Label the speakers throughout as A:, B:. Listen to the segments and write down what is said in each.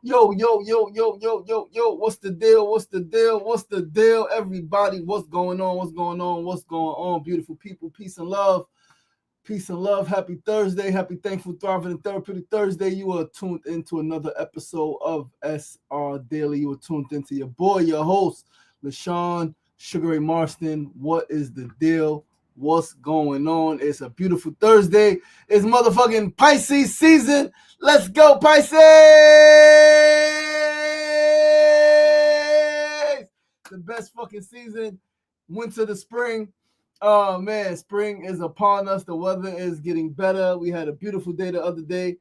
A: Yo, yo, yo, yo, yo, yo, yo, what's the deal? What's the deal? What's the deal? Everybody, what's going on? What's going on? What's going on? Beautiful people, peace and love. Peace and love. Happy Thursday. Happy Thankful Thriving and Therapeutic Thursday. You are tuned into another episode of SRDaily. You are tuned into your boy, your host, LaShawn Sugar Ray Marston. What is the deal? What's going on? It's a beautiful Thursday. It's motherfucking Pisces season. Let's go, Pisces! The best fucking season. Winter to spring. Oh man, spring is upon us. The weather is getting better. We had a beautiful day the other day.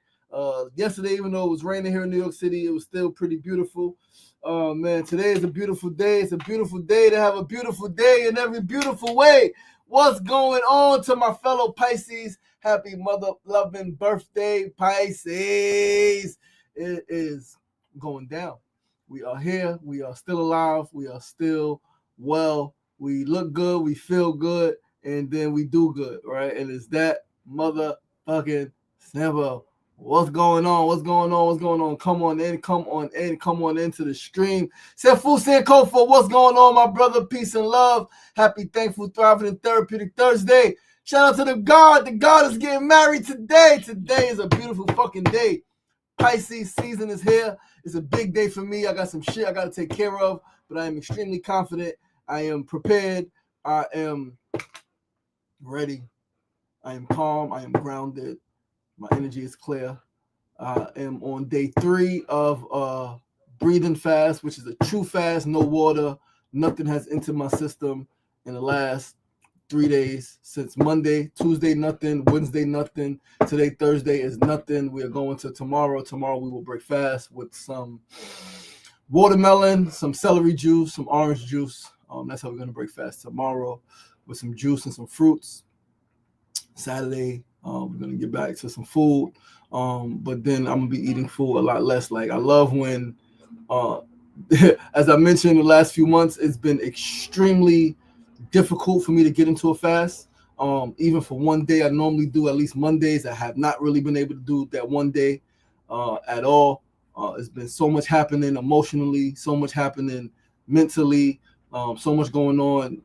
A: Yesterday, even though it was raining here in New York City, it was still pretty beautiful. Man, today is a beautiful day. It's a beautiful day to have a beautiful day in every beautiful way. What's going on to my fellow Pisces? Happy mother loving birthday, Pisces. It is going down. We are here. We are still alive. We are still well. We look good. We feel good. And then we do good, right? And it's that motherfucking simple. What's going on? What's going on? What's going on? Come on in. Come on in. Come on into the stream. Sefu Sankofa, what's going on, my brother? Peace and love. Happy, thankful, thriving, and therapeutic Thursday. Shout out to the God. The God is getting married today. Today is a beautiful fucking day. Pisces season is here. It's a big day for me. I got some shit I got to take care of, but I am extremely confident. I am prepared. I am ready. I am calm. I am grounded. My energy is clear. I am on day 3 of breathing fast, which is a true fast, no water. Nothing has entered my system in the last 3 days since Monday. Tuesday, nothing. Wednesday, nothing. Today, Thursday, is nothing. We are going to tomorrow. Tomorrow, we will break fast with some watermelon, some celery juice, some orange juice. That's how we're going to break fast tomorrow, with some juice and some fruits. Saturday, we're going to get back to some food. But then I'm going to be eating food a lot less. Like, I love when, as I mentioned, the last few months, it's been extremely difficult for me to get into a fast. Even for one day, I normally do at least Mondays. I have not really been able to do that one day at all. It's been so much happening emotionally, so much happening mentally, so much going on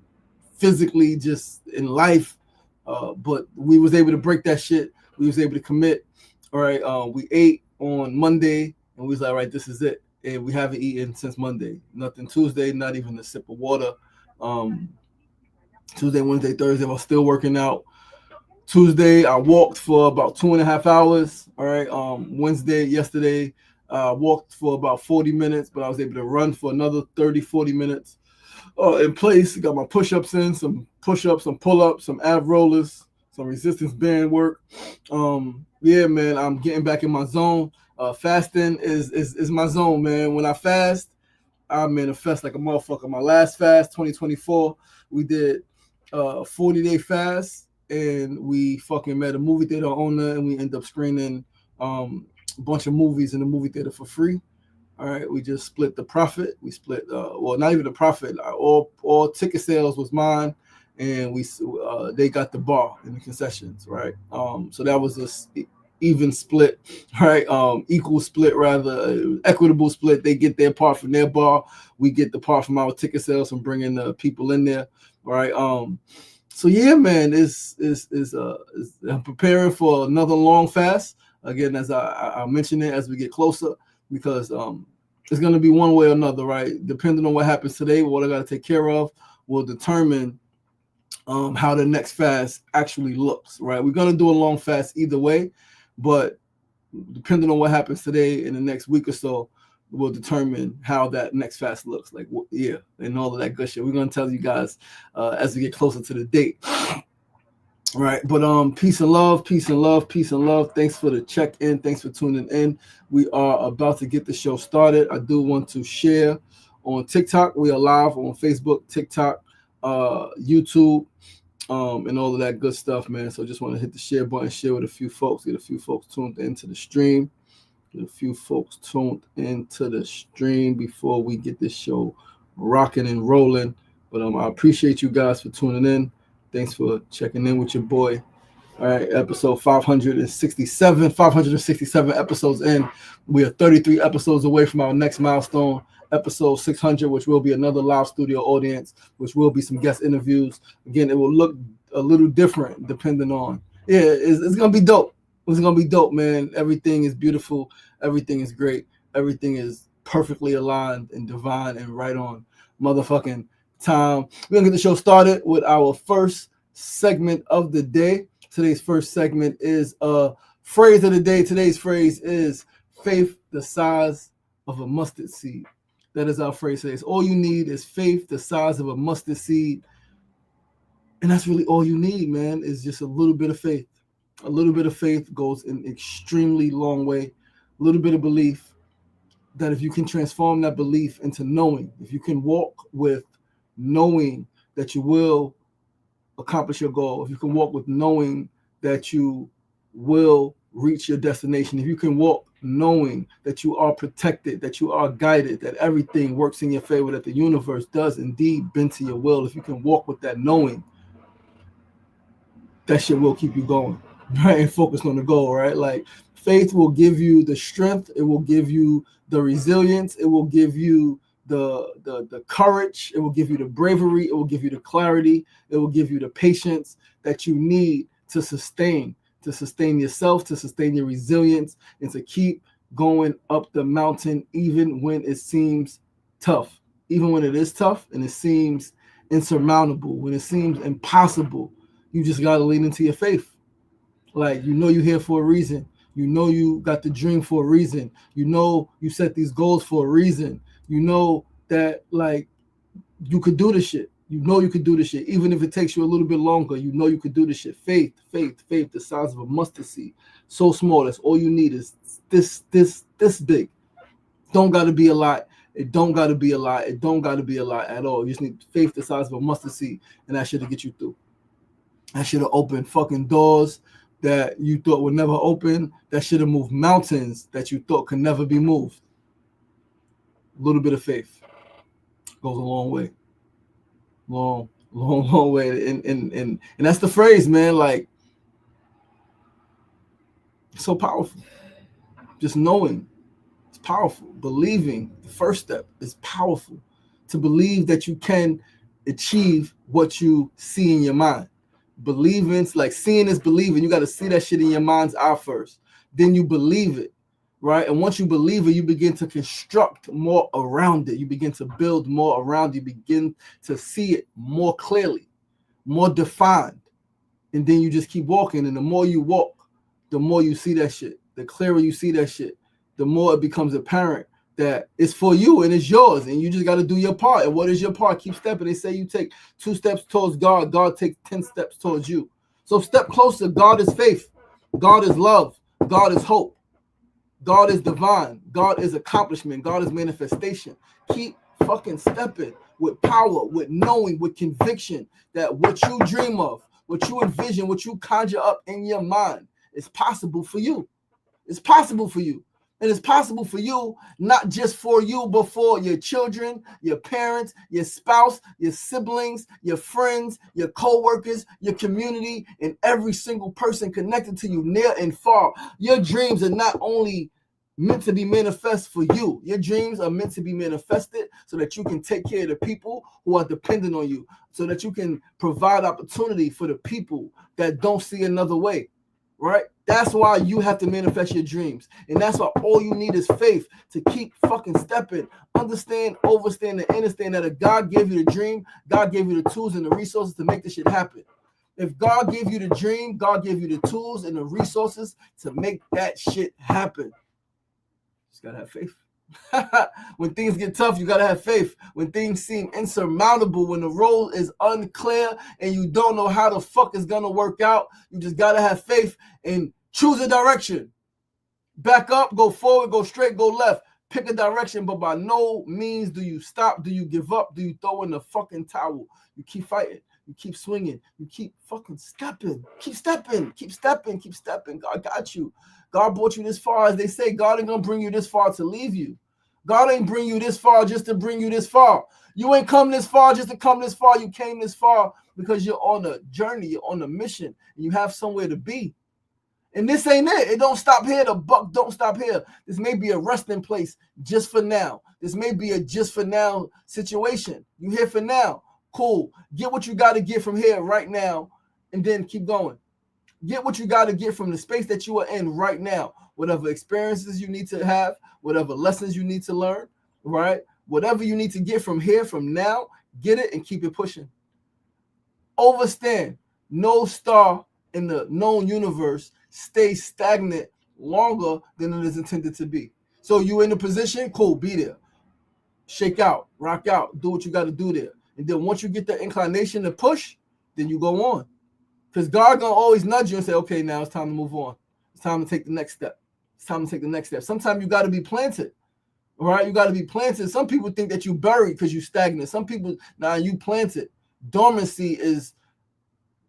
A: physically, just in life. But we was able to break that shit. We was able to commit. All right. We ate on Monday, and we was like, all right, this is it. And we haven't eaten since Monday. Nothing Tuesday, not even a sip of water. Tuesday, Wednesday, Thursday, I was still working out. Tuesday, I walked for about 2.5 hours. All right. Wednesday, yesterday, I walked for about 40 minutes, but I was able to run for another 30, 40 minutes. In place, got my push-ups in, some push-ups, some pull-ups, some ab rollers, some resistance band work. Yeah, man, I'm getting back in my zone. Fasting is my zone, man. When I fast, I manifest like a motherfucker. My last fast, 2024, we did a 40-day fast, and we fucking met a movie theater owner, and we ended up screening a bunch of movies in the movie theater for free. All right, we just split the profit. We split, well, not even the profit. All ticket sales was mine, and they got the bar in the concessions, right? So that was a even split, right? Equal split, rather, equitable split. They get their part from their bar. We get the part from our ticket sales from bringing the people in there, right? So yeah, man, I'm preparing for another long fast. Again, as I mentioned it, as we get closer, because it's going to be one way or another, right? Depending on what happens today, what I got to take care of will determine how the next fast actually looks, right? We're going to do a long fast either way, but depending on what happens today in the next week or so will determine how that next fast looks. Like, yeah, and all of that good shit. We're going to tell you guys as we get closer to the date. Right, but peace and love, peace and love, peace and love. Thanks for the check-in. Thanks for tuning in. We are about to get the show started. I do want to share on TikTok. We are live on Facebook, TikTok, YouTube, and all of that good stuff, man. So just want to hit the share button, share with a few folks, get a few folks tuned into the stream, get a few folks tuned into the stream before we get this show rocking and rolling. But I appreciate you guys for tuning in. Thanks for checking in with your boy. All right, episode 567 episodes in. We are 33 episodes away from our next milestone, episode 600, which will be another live studio audience, which will be some guest interviews. Again, it will look a little different depending on, it's going to be dope. It's going to be dope, man. Everything is beautiful. Everything is great. Everything is perfectly aligned and divine and right on motherfucking time. We're going to get the show started with our first segment of the day. Today's first segment is a phrase of the day. Today's phrase is faith the size of a mustard seed. That is our phrase today. All you need is faith the size of a mustard seed. And that's really all you need, man, is just a little bit of faith. A little bit of faith goes an extremely long way. A little bit of belief, that if you can transform that belief into knowing, if you can walk with knowing that you will accomplish your goal, if you can walk with knowing that you will reach your destination, if you can walk knowing that you are protected, that you are guided, that everything works in your favor, that the universe does indeed bend to your will, if you can walk with that knowing, that shit will keep you going, right? And focused on the goal, right? Like faith will give you the strength, it will give you the resilience, it will give you the courage, it will give you the bravery, it will give you the clarity, it will give you the patience that you need to sustain yourself, to sustain your resilience, and to keep going up the mountain even when it seems tough, even when it is tough and it seems insurmountable, when it seems impossible. You just got to lean into your faith. Like, you know, you're here for a reason. You know, you got the dream for a reason. You know, you set these goals for a reason. You know that, like, you could do this shit. You know you could do this shit. Even if it takes you a little bit longer, you know you could do this shit. Faith, the size of a mustard seed. So small. That's all you need is this big. Don't got to be a lot. It don't got to be a lot. It don't got to be a lot at all. You just need faith the size of a mustard seed, and that shit'll get you through. That should have opened fucking doors that you thought would never open. That should have moved mountains that you thought could never be moved. A little bit of faith goes a long way. Long way. And that's the phrase, man. Like, it's so powerful. Just knowing, it's powerful. Believing, the first step, is powerful. To believe that you can achieve what you see in your mind. Believing, like seeing is believing. You got to see that shit in your mind's eye first. Then you believe it, right? And once you believe it, you begin to construct more around it. You begin to build more around it. You begin to see it more clearly, more defined. And then you just keep walking. And the more you walk, the more you see that shit. The clearer you see that shit, the more it becomes apparent that it's for you and it's yours, and you just got to do your part. And what is your part? Keep stepping. They say you take 2 steps towards God, God takes 10 steps towards you. So step closer. God is faith. God is love. God is hope. God is divine. God is accomplishment. God is manifestation. Keep fucking stepping with power, with knowing, with conviction that what you dream of, what you envision, what you conjure up in your mind is possible for you. It's possible for you. And it's possible for you, not just for you, but for your children, your parents, your spouse, your siblings, your friends, your co-workers, your community, and every single person connected to you near and far. Your dreams are not only meant to be manifest for you. Your dreams are meant to be manifested so that you can take care of the people who are dependent on you, so that you can provide opportunity for the people that don't see another way. Right? That's why you have to manifest your dreams. And that's why all you need is faith to keep fucking stepping. Understand, overstand, and understand that if God gave you the dream, God gave you the tools and the resources to make this shit happen. If God gave you the dream, God gave you the tools and the resources to make that shit happen. Just gotta have faith. When things get tough, you gotta have faith. When things seem insurmountable, when the road is unclear and you don't know how the fuck it's gonna work out, you just gotta have faith and choose a direction. Back up, go forward, go straight, go left. Pick a direction, but by no means do you stop. Do you give up? Do you throw in the fucking towel? You keep fighting. You keep swinging. You keep fucking stepping. Keep stepping. Keep stepping. Keep stepping. God got you. God brought you this far. As they say, God ain't going to bring you this far to leave you. God ain't bring you this far just to bring you this far. You ain't come this far just to come this far. You came this far because you're on a journey, you're on a mission, and you have somewhere to be. And this ain't it. It don't stop here. The buck don't stop here. This may be a resting place just for now. This may be a just for now situation. You here for now. Cool. Get what you got to get from here right now, and then keep going. Get what you got to get from the space that you are in right now. Whatever experiences you need to have, whatever lessons you need to learn, right? Whatever you need to get from here, from now, get it and keep it pushing. Overstand, no star in the known universe stays stagnant longer than it is intended to be. So you in a position, cool, be there. Shake out, rock out, do what you got to do there. And then once you get the inclination to push, then you go on. Because God gonna always nudge you and say, okay, now it's time to move on. It's time to take the next step. It's time to take the next step. Sometimes you got to be planted. All right, you got to be planted. Some people think that you buried because you stagnant. Some people, now you planted. Dormancy is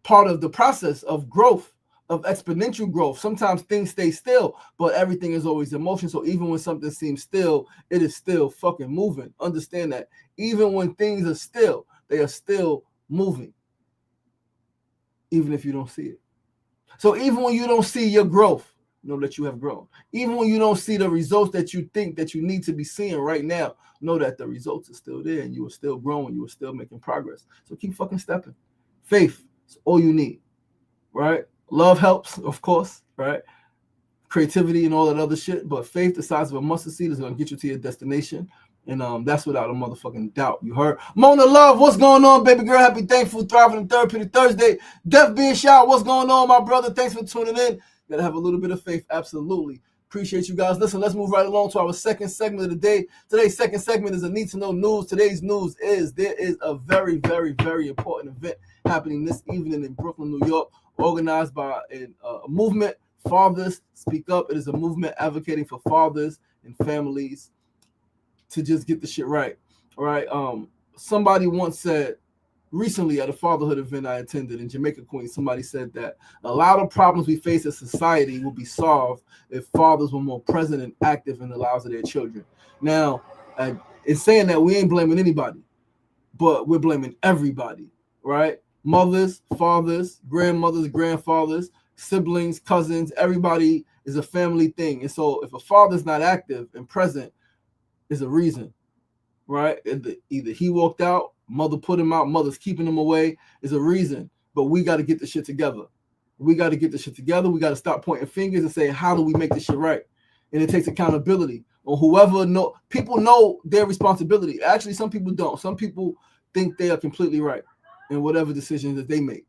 A: part of the process of growth, of exponential growth. Sometimes things stay still, but everything is always in motion. So even when something seems still, it is still fucking moving. Understand that. Even when things are still, they are still moving. Even if you don't see it. So even when you don't see your growth, know that you have grown. Even when you don't see the results that you think that you need to be seeing right now, know that the results are still there and you are still growing. You are still making progress. So keep fucking stepping. Faith is all you need, right? Love helps, of course, right? Creativity and all that other shit. But faith, the size of a mustard seed, is going to get you to your destination. And that's without a motherfucking doubt. You heard? Mona Love, what's going on, baby girl? Happy, thankful, thriving, and Therapeutic Thursday. Death being shot, what's going on, my brother? Thanks for tuning in. Gotta have a little bit of faith, absolutely. Appreciate you guys. Listen, let's move right along to our second segment of the day. Today's second segment is a need to know news. Today's news is there is a very, very, very important event happening this evening in Brooklyn, New York, organized by a movement, Fathers Speak Up. It is a movement advocating for fathers and families to just get the shit right. All right. Somebody once said recently at a fatherhood event I attended in Jamaica, Queens, somebody said that a lot of problems we face as society will be solved if fathers were more present and active in the lives of their children. Now, in saying that, we ain't blaming anybody, but we're blaming everybody, right? Mothers, fathers, grandmothers, grandfathers, siblings, cousins, everybody is a family thing. And so if a father's not active and present, is a reason, right? Either he walked out, mother put him out, mother's keeping him away, is a reason. But we got to get the shit together. We got to get the shit together. We got to stop pointing fingers and say, how do we make this shit right? And it takes accountability on whoever know. People know their responsibility. Actually, some people don't. Some people think they are completely right in whatever decisions that they make,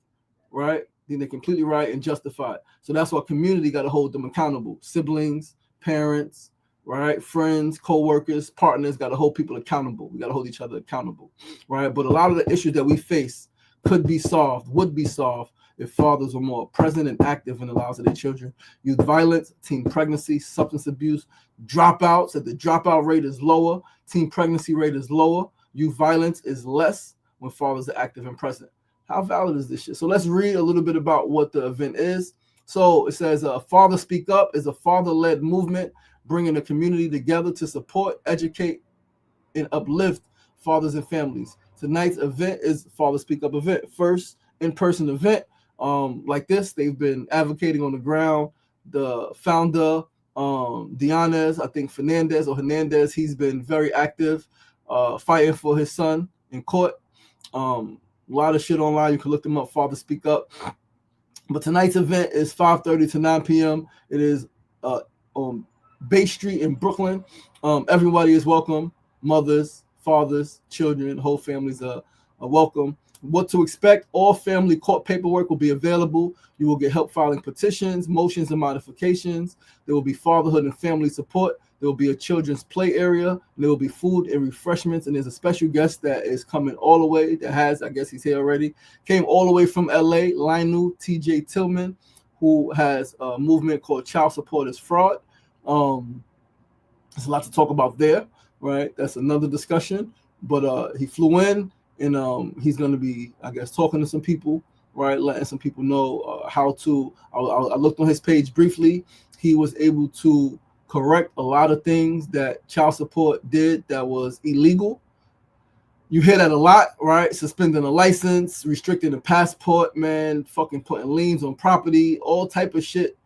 A: right? Think they're completely right and justified. So that's why community got to hold them accountable. Siblings, parents, right? Friends, co-workers, partners, got to hold people accountable. We got to hold each other accountable, right? But a lot of the issues that we face would be solved if fathers were more present and active in the lives of their children. Youth violence, teen pregnancy, substance abuse, dropouts, that the dropout rate is lower, teen pregnancy rate is lower, youth violence is less when fathers are active and present. How valid is this shit? So let's read a little bit about what the event is. So it says, Father Speak Up is a father-led movement bringing the community together to support, educate, and uplift fathers and families. Tonight's event is Father Speak Up event. First in-person event like this. They've been advocating on the ground. The founder, Dianez, I think Hernandez, he's been very active fighting for his son in court. A lot of shit online. You can look them up, Father Speak Up. But tonight's event is 5:30 to 9 p.m. It is on Bay Street in Brooklyn. Everybody is welcome. Mothers, fathers, children, whole families are welcome. What to expect: all family court paperwork will be available. You will get help filing petitions, motions, and modifications. There will be fatherhood and family support. There will be a children's play area. And there will be food and refreshments. And there's a special guest that is coming all the way. I guess he's here already. Came all the way from LA, Lionel TJ Tillman, who has a movement called Child Support is Fraud. There's a lot to talk about there, right? That's another discussion. But he flew in, and he's going to be, I guess, talking to some people, right? Letting some people know how to. I looked on his page briefly. He was able to correct a lot of things that child support did that was illegal. You hear that a lot, right? Suspending a license, restricting a passport, man, fucking putting liens on property, all type of shit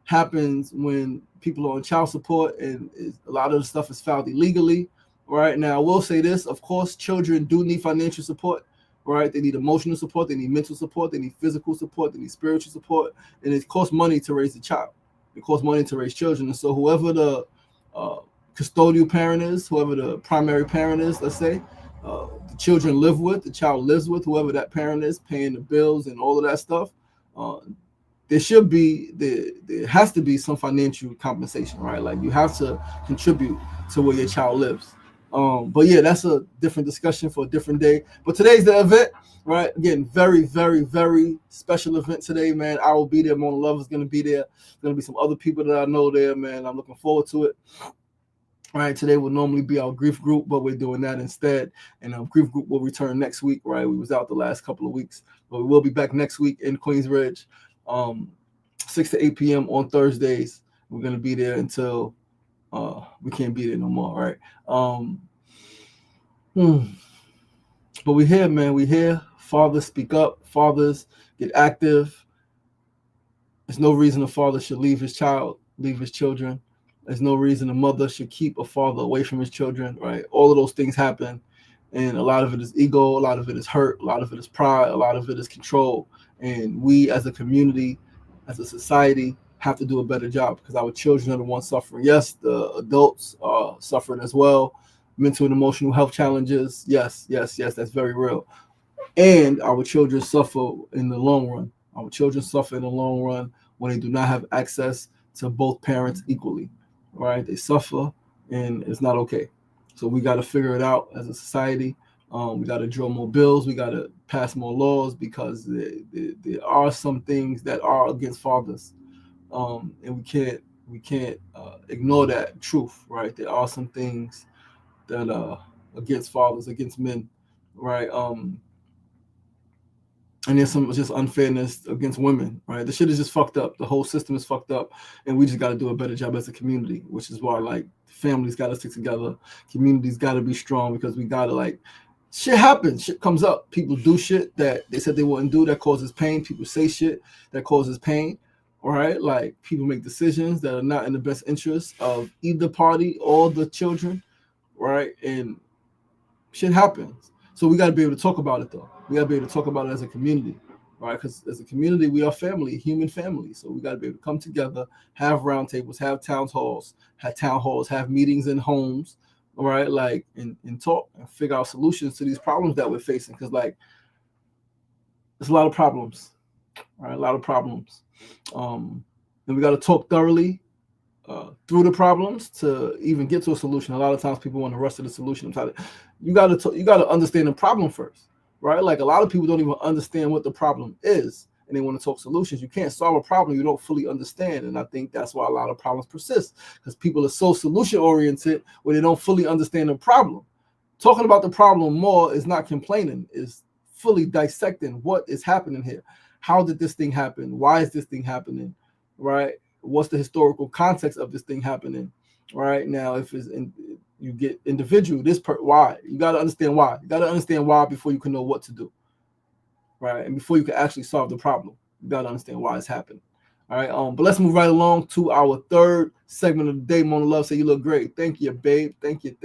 A: happens when people are on child support, and a lot of the stuff is filed illegally. Right now, I will say this: of course, children do need financial support. Right? They need emotional support, they need mental support, they need physical support, they need spiritual support, and it costs money to raise a child. It costs money to raise children, and so whoever the custodial parent is, whoever the primary parent is, let's say, the children live with, the child lives with, whoever that parent is, paying the bills and all of that stuff. There has to be some financial compensation, right? Like you have to contribute to where your child lives. But yeah, that's a different discussion for a different day. But today's the event, right? Again, very, very, very special event today, man. I will be there. Mona Love is going to be there. There's going to be some other people that I know there, man. I'm looking forward to it. All right, today will normally be our grief group, but we're doing that instead. And our grief group will return next week, right? We was out the last couple of weeks, but we will be back next week in Queensbridge, 6 to 8 p.m. on Thursdays. We're going to be there until we can't be there no more, right? But we're here, man. We're here. Fathers, speak up. Fathers, get active. There's no reason a father should leave his child, leave his children. There's no reason a mother should keep a father away from his children, right? All of those things happen, and a lot of it is ego, a lot of it is hurt, a lot of it is pride, a lot of it is control. And we as a community, as a society, have to do a better job because our children are the ones suffering. Yes, the adults are suffering as well. Mental and emotional health challenges. Yes, that's very real. And our children suffer in the long run. Our children suffer in the long run when they do not have access to both parents equally, right? They suffer, and it's not okay. So we got to figure it out as a society. We got to drill more bills. We got to pass more laws because there are some things that are against fathers. And we can't ignore that truth, right? There are some things that are against fathers, against men, right? And there's some just unfairness against women, right? The shit is just fucked up. The whole system is fucked up, and we just got to do a better job as a community, which is why, like, families got to stick together. Communities got to be strong because we got to, like, shit happens. Shit comes up. People do shit that they said they wouldn't do that causes pain. People say shit that causes pain, right? Like, people make decisions that are not in the best interest of either party or the children, right? And shit happens. So we got to be able to talk about it, though. We got to be able to talk about it as a community, right? Because as a community, we are family, human family. So we got to be able to come together, have roundtables, have town halls, have meetings in homes, all right? Like, and talk and figure out solutions to these problems that we're facing. Because, like, there's a lot of problems, right? A lot of problems. And we got to talk thoroughly through the problems to even get to a solution. A lot of times people want to rush to the solution. You got to understand the problem first, right? Like, a lot of people don't even understand what the problem is, and they want to talk solutions. You can't solve a problem you don't fully understand, and I think that's why a lot of problems persist, because people are so solution oriented where they don't fully understand the problem. Talking about the problem more is not complaining, is fully dissecting what is happening here. How did this thing happen? Why is this thing happening? Right? What's the historical context of this thing happening? Right now, if it's you get individual, why? You got to understand why. You got to understand why before you can know what to do, right? And before you can actually solve the problem, you got to understand why it's happening. All right. But let's move right along to our third segment of the day. Mona Love say you look great. Thank you, babe. Thank you.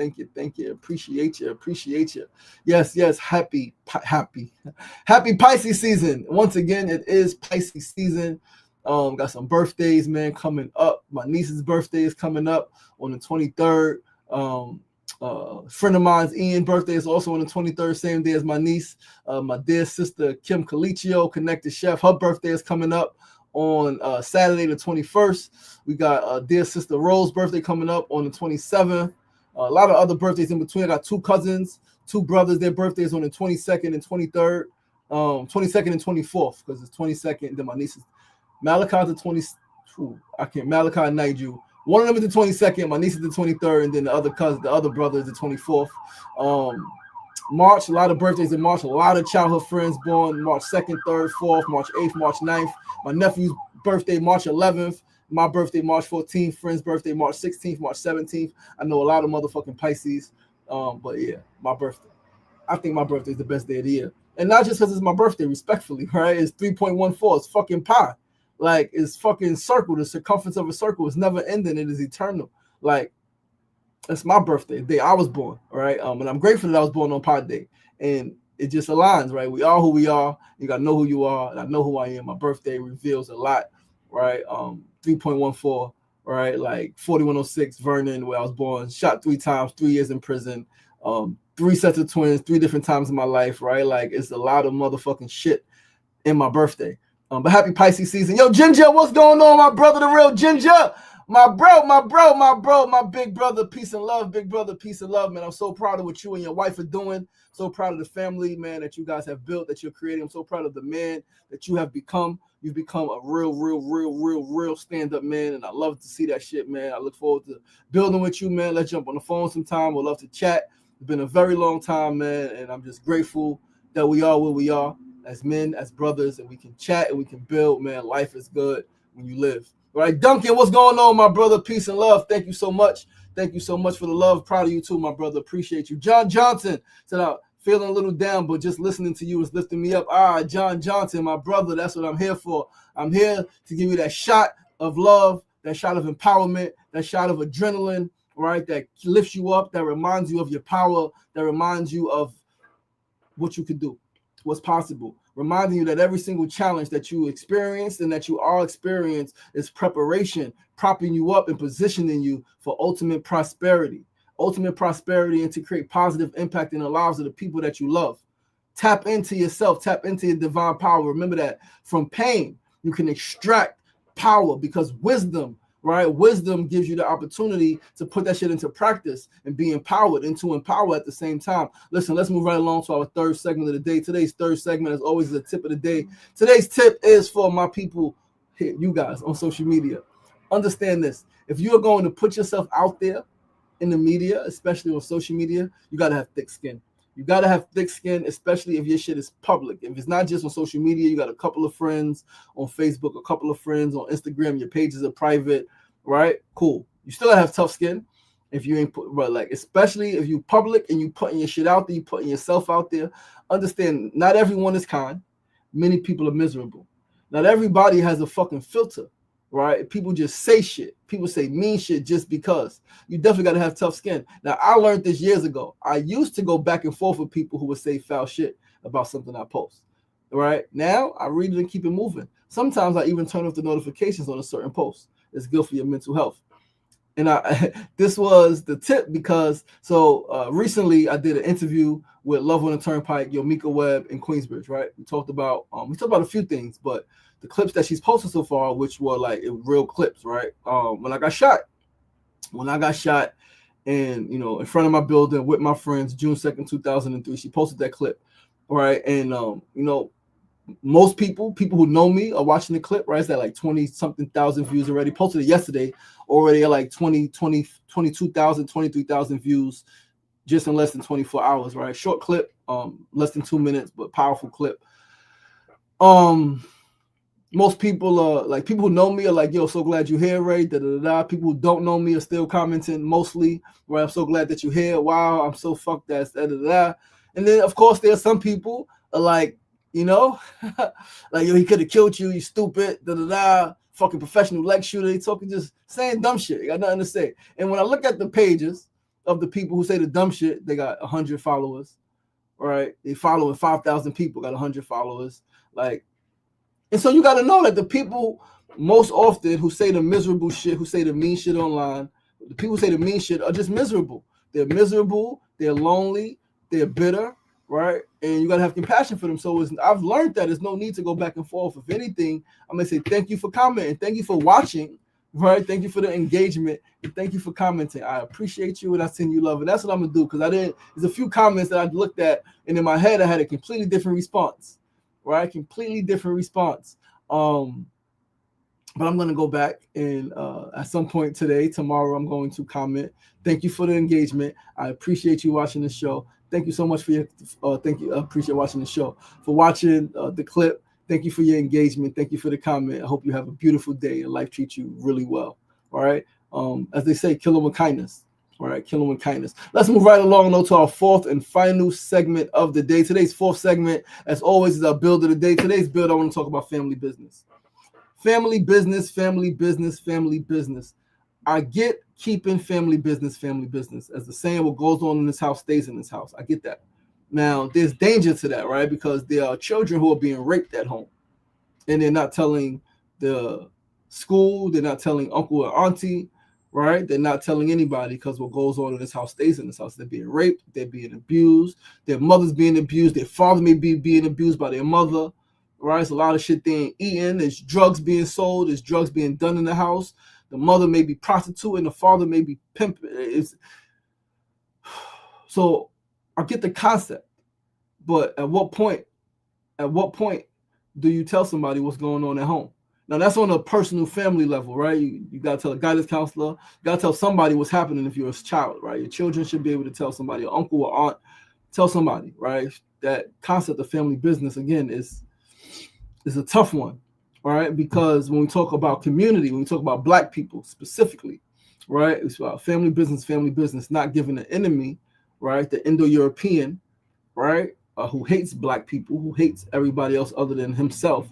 A: Appreciate you. Yes. Happy Pisces season. Once again, it is Pisces season. Got some birthdays, man, coming up. My niece's birthday is coming up on the 23rd. Friend of mine's Ian's birthday is also on the 23rd, same day as my niece. My dear sister Kim Colicchio, Connected Chef, her birthday is coming up on Saturday the 21st. We got dear sister Rose's birthday coming up on the 27th. A lot of other birthdays in between. I got two cousins, two brothers. Their birthdays on the 22nd and 23rd, 22nd and 24th, because it's 22nd. Then my niece's Malachi's the 20th. Malachi and Nigel. One of them is the 22nd. My niece is the 23rd, and then the other brother is the 24th. March, a lot of birthdays in March. A lot of childhood friends born March 2nd, 3rd, 4th, March 8th, March 9th. My nephew's birthday, March 11th. My birthday, March 14th. Friend's birthday, March 16th, March 17th. I know a lot of motherfucking Pisces. But yeah, my birthday. I think my birthday is the best day of the year. And not just because it's my birthday, respectfully, right? It's 3.14. It's fucking pi. Like, it's fucking circle. The circumference of a circle is never ending. It is eternal. Like, it's my birthday, the day I was born, right? And I'm grateful that I was born on Pi Day. And it just aligns, right? We are who we are. You got to know who you are. And I know who I am. My birthday reveals a lot, right? 3.14, right? Like 4106 Vernon, where I was born, shot 3 times, 3 years in prison, 3 sets of twins, 3 different times in my life, right? Like, it's a lot of motherfucking shit in my birthday. But happy Pisces season. Yo, Ginger, what's going on, my brother, the real Ginger? My big brother, peace and love, big brother, peace and love, man. I'm so proud of what you and your wife are doing. So proud of the family, man, that you guys have built, that you're creating. I'm so proud of the man that you have become. You've become a real stand-up man, and I love to see that shit, man. I look forward to building with you, man. Let's jump on the phone sometime. We'd love to chat. It's been a very long time, man, and I'm just grateful that we are where we are as men, as brothers, and we can chat and we can build, man. Life is good when you live. All right, Duncan, what's going on, my brother? Peace and love. Thank you so much. Thank you so much for the love. Proud of you too, my brother. Appreciate you. John Johnson said, out feeling a little down, but just listening to you is lifting me up. All right, John Johnson, my brother, that's what I'm here for. I'm here to give you that shot of love, that shot of empowerment, that shot of adrenaline, right, that lifts you up, that reminds you of your power, that reminds you of what you could do, what's possible. Reminding you that every single challenge that you experienced and that you are experiencing is preparation, propping you up and positioning you for ultimate prosperity and to create positive impact in the lives of the people that you love. Tap into yourself, tap into your divine power. Remember that from pain, you can extract power because wisdom, right? Wisdom gives you the opportunity to put that shit into practice and be empowered and to empower at the same time. Listen, let's move right along to our third segment of the day. Today's third segment, as always, is the tip of the day. Today's tip is for my people here, you guys on social media. Understand this. If you are going to put yourself out there in the media, especially on social media, you got to have thick skin. You got to have thick skin, especially if your shit is public. If it's not just on social media, you got a couple of friends on Facebook, a couple of friends on Instagram, your pages are private, right? Cool. You still have tough skin if you ain't put, but like, especially if you public and you putting your shit out there, you putting yourself out there, understand not everyone is kind. Many people are miserable. Not everybody has a fucking filter, right? People just say shit. People say mean shit just because. You definitely got to have tough skin. Now, I learned this years ago. I used to go back and forth with people who would say foul shit about something I post, right? Now, I read it and keep it moving. Sometimes I even turn off the notifications on a certain post. It's good for your mental health. And this was the tip because, recently I did an interview with Love on the Turnpike, Yomika Webb in Queensbridge, right? We talked about a few things, but the clips that she's posted so far, which were like real clips, right? When I got shot and, in front of my building with my friends, June 2nd, 2003, she posted that clip, right? And, most people who know me are watching the clip, right? It's at like 20-something thousand views already. Posted it yesterday, already at like 22,000, 23,000 views just in less than 24 hours, right? Short clip, less than 2 minutes, but powerful clip. Most people are like, people who know me are like, yo, so glad you're here, Ray. People who don't know me are still commenting mostly, right? I'm so glad that you're here. Wow, I'm so fucked ass. And then, of course, there's some people are like, like, yo, he could have killed you, you stupid, fucking professional leg shooter. They talking, just saying dumb shit. They got nothing to say. And when I look at the pages of the people who say the dumb shit, they got 100 followers, right? They following 5,000 people, got 100 followers. Like, and so you got to know that the people most often who say the miserable shit, who say the mean shit online, the people who say the mean shit are just miserable. They're miserable, they're lonely, they're bitter, right? And you got to have compassion for them. So I've learned that there's no need to go back and forth. If anything, I'm going to say thank you for commenting. Thank you for watching, right? Thank you for the engagement. And thank you for commenting. I appreciate you and I send you love. And that's what I'm going to do because there's a few comments that I looked at and in my head I had a completely different response, right? Completely different response. But I'm going to go back and at some point tomorrow, I'm going to comment. Thank you for the engagement. I appreciate you watching the show. Thank you so much for your thank you. I appreciate watching the show, for watching the clip. Thank you for your engagement. Thank you for the comment. I hope you have a beautiful day and life treats you really well. All right. As they say, kill them with kindness. All right, kill them with kindness. Let's move right along though to our fourth and final segment of the day. Today's fourth segment, as always, is our build of the day. Today's build, I want to talk about family business. Family business, family business, family business. I get keeping family business. As the saying, what goes on in this house stays in this house. I get that. Now, there's danger to that, right? Because there are children who are being raped at home, and they're not telling the school, they're not telling uncle or auntie, right? They're not telling anybody because what goes on in this house stays in this house. They're being raped, they're being abused, their mother's being abused, their father may be being abused by their mother, right? It's a lot of shit they ain't eating. There's drugs being sold, there's drugs being done in the house. The mother may be prostituting, the father may be pimping. So I get the concept, but at what point do you tell somebody what's going on at home? Now, that's on a personal family level, right? You got to tell a guidance counselor. You got to tell somebody what's happening if you're a child, right? Your children should be able to tell somebody, your uncle or aunt, tell somebody, right? That concept of family business, again, is a tough one, right? Because when we talk about community, when we talk about Black people specifically, right? It's about family business, not giving the enemy, right? The Indo-European, right? Who hates Black people, who hates everybody else other than himself,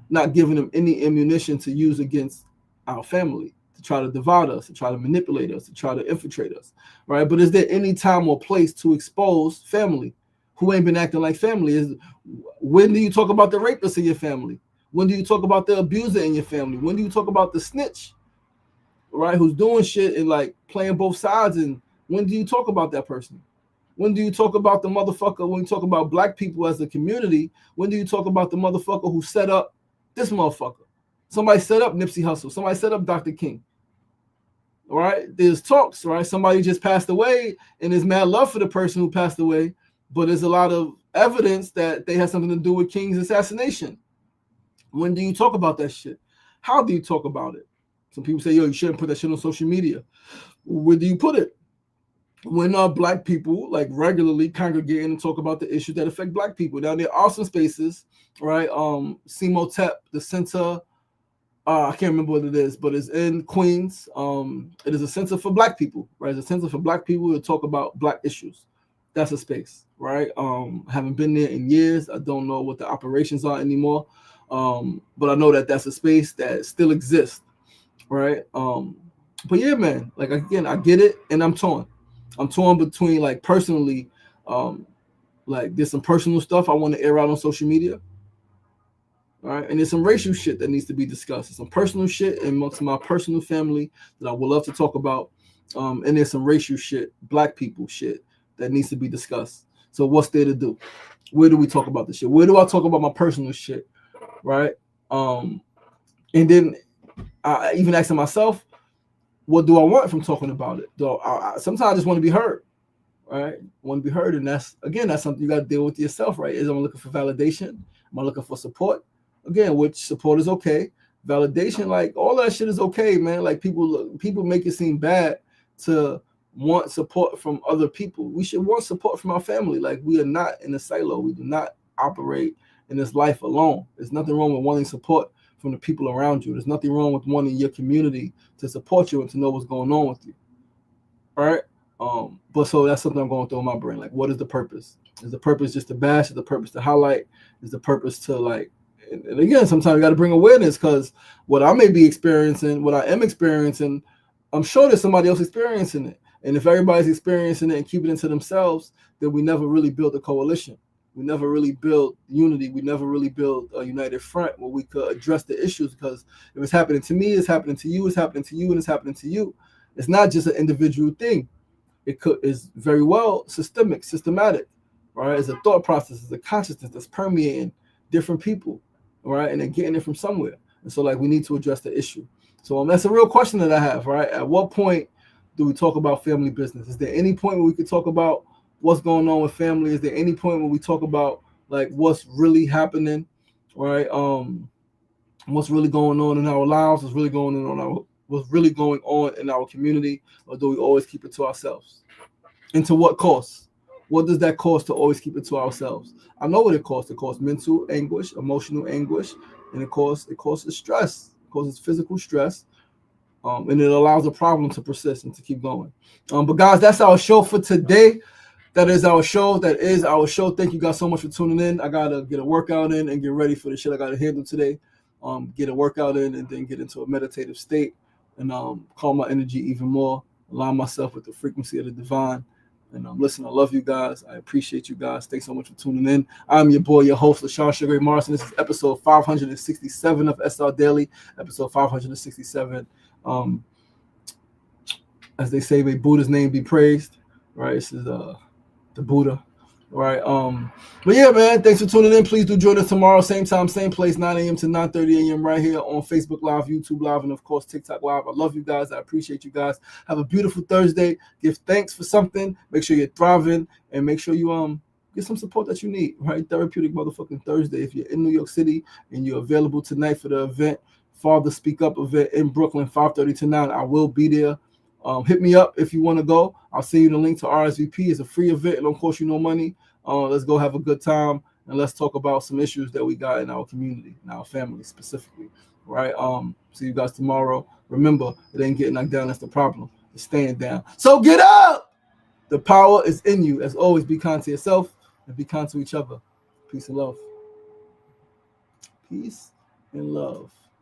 A: not giving them any ammunition to use against our family, to try to divide us, to try to manipulate us, to try to infiltrate us, right? But is there any time or place to expose family who ain't been acting like family? When do you talk about the rapist in your family? When do you talk about the abuser in your family? When do you talk about the snitch, right, who's doing shit and like playing both sides? And when do you talk about that person? When do you talk about the motherfucker, when you talk about Black people as a community, when do you talk about the motherfucker who set up this motherfucker? Somebody set up Nipsey Hussle. Somebody set up Dr. King. All right? There's talks, right? Somebody just passed away, and there's mad love for the person who passed away, but there's a lot of evidence that they had something to do with King's assassination. When do you talk about that shit? How do you talk about it? Some people say, yo, you shouldn't put that shit on social media. Where do you put it? When are Black people like regularly congregating and talk about the issues that affect Black people? Now, there are some spaces, right? Simotep, the center, I can't remember what it is, but it's in Queens. It is a center for Black people, right? It's a center for Black people to talk about Black issues. That's a space, right? Haven't been there in years. I don't know what the operations are anymore, but I know that that's a space that still exists, right? But yeah, man, like, again, I get it, and I'm torn. I'm torn between, like, personally, like, there's some personal stuff I want to air out on social media, right? And there's some racial shit that needs to be discussed. There's some personal shit amongst my personal family that I would love to talk about, and there's some racial shit, Black people shit that needs to be discussed. So what's there to do? Where do we talk about this shit? Where do I talk about my personal shit, right? And then I even asking myself, what do I want from talking about it? Though sometimes I just want to be heard, right? I want to be heard, and that's something you got to deal with yourself, right? Is I'm looking for validation? Am I looking for support? Again, which support is okay. Validation, like, all that shit is okay, man. Like, people make it seem bad to want support from other people. We should want support from our family. Like, we are not in a silo. We do not operate in this life alone. There's nothing wrong with wanting support from the people around you. There's nothing wrong with wanting your community to support you and to know what's going on with you. All right? But so that's something I'm going through in my brain. Like, what is the purpose? Is the purpose just to bash? Is the purpose to highlight? Is the purpose to, like, and again, sometimes you got to bring awareness, because what I may be experiencing, what I am experiencing, I'm sure there's somebody else experiencing it. And if everybody's experiencing it and keeping it to themselves, then we never really build a coalition. We never really build unity. We never really build a united front where we could address the issues, because if it's happening to me, it's happening to you, it's happening to you, and it's happening to you. It's not just an individual thing. Is very well systematic, right? It's a thought process, it's a consciousness that's permeating different people, right? And they're getting it from somewhere. And so, like, we need to address the issue. So that's a real question that I have, right? At what point do we talk about family business? Is there any point where we could talk about what's going on with family? Is there any point where we talk about, like, what's really happening, right? What's really going on in our lives? What's really going on in our community? Or do we always keep it to ourselves? And to what cost? What does that cost to always keep it to ourselves? I know what it costs. It costs mental anguish, emotional anguish, and it causes stress. It causes physical stress, and it allows a problem to persist and to keep going. But guys, that's our show for today. That is our show. That is our show. Thank you guys so much for tuning in. I gotta get a workout in and get ready for the shit I gotta handle today. Get a workout in and then get into a meditative state and calm my energy even more. Align myself with the frequency of the divine. And listen, I love you guys. I appreciate you guys. Thanks so much for tuning in. I'm your boy, your host, LaShawn Sugar Ray Morrison. This is episode 567 of SR Daily. Episode 567. As they say, may Buddha's name be praised. Right? This is the Buddha. Right. But yeah, man, thanks for tuning in. Please do join us tomorrow, same time, same place, 9 a.m. to 9:30 a.m. right here on Facebook Live, YouTube Live, and of course TikTok Live. I love you guys. I appreciate you guys. Have a beautiful Thursday. Give thanks for something. Make sure you're thriving and make sure you get some support that you need. Right. Therapeutic motherfucking Thursday. If you're in New York City and you're available tonight for the event, Father Speak Up event in Brooklyn, 5:30 to 9, I will be there. Hit me up if you want to go. I'll send you the link to RSVP. It's a free event. It don't cost you no money. Let's go have a good time and let's talk about some issues that we got in our community, in our family specifically. Right? See you guys tomorrow. Remember, it ain't getting knocked down. That's the problem. It's staying down. So get up. The power is in you. As always, be kind to yourself and be kind to each other. Peace and love. Peace and love.